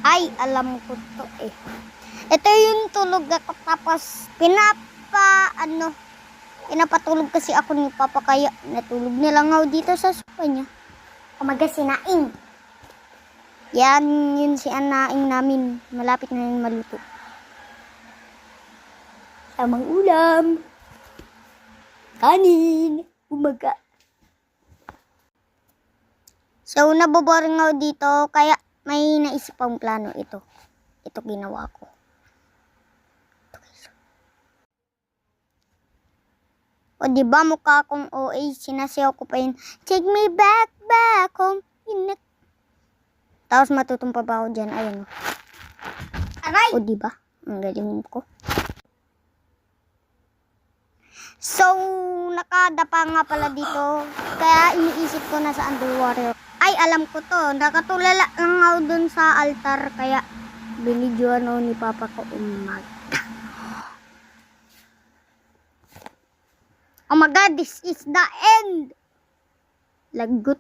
Ay, alam ko to eh. Ito yung tulog ako tapos pinapatulog kasi ako ni Papa kaya natulog na lang ako dito sa sofa niya. Umaga si Naing. Yan, yun si Naing namin. Malapit na yun maluto. Tamang ulam. Kanin. Umaga. So, naboboring ako dito kaya may naisip akong plano ito. Ito ginawa ko. O diba mukha akong OA, sinasayaw ko pa yun, take me back home. Tapos matutumpa pa ako dyan, ayun o. Aray! O diba? Ang galing ko. So, nakadapa nga pala dito, kaya iniisip ko na sa underwater. Ay, alam ko to, nakatulala lang ako dun sa altar, kaya binidyoan ako ni Papa ko umaga. Oh my God, this is the end! Lagot